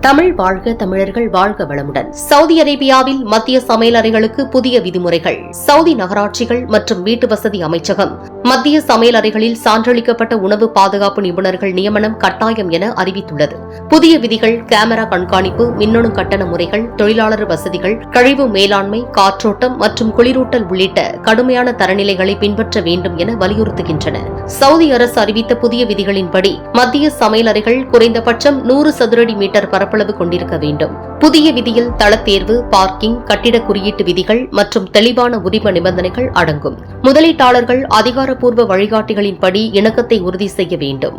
தமிழ் வாழ்க, தமிழர்கள் வாழ்க வளமுடன். சவுதி அரேபியாவில் மத்திய சமையலறைகளுக்கு புதிய விதிமுறைகள். சவுதி நகராட்சிகள் மற்றும் வீட்டு வசதி அமைச்சகம் மத்திய சமையலறைகளில் சான்றளிக்கப்பட்ட உணவு பாதுகாப்பு நிபுணர்கள் நியமனம் கட்டாயம் என அறிவித்துள்ளது. புதிய விதிகள் கேமரா கண்காணிப்பு, மின்னணு கட்டண முறைகள், தொழிலாளர் வசதிகள், கழிவு மேலாண்மை, காற்றோட்டம் மற்றும் குளிரூட்டல் உள்ளிட்ட கடுமையான தரநிலைகளை பின்பற்ற வேண்டும் என வலியுறுத்துகின்றன. சவுதி அரசு அறிவித்த புதிய விதிகளின்படி மத்திய சமையலறைகள் குறைந்தபட்சம் 100 சதுரடி மீட்டர் பரப்பளவு கொண்டிருக்க வேண்டும். புதிய விதியில் தளத்தேர்வு, பார்க்கிங், கட்டிட குறியீட்டு விதிகள் மற்றும் தெளிவான உரிம நிபந்தனைகள் அடங்கும். முதலீட்டாளர்கள் அதிகாரப்பூர்வ வழிகாட்டிகளின்படி இணக்கத்தை உறுதி செய்ய வேண்டும்.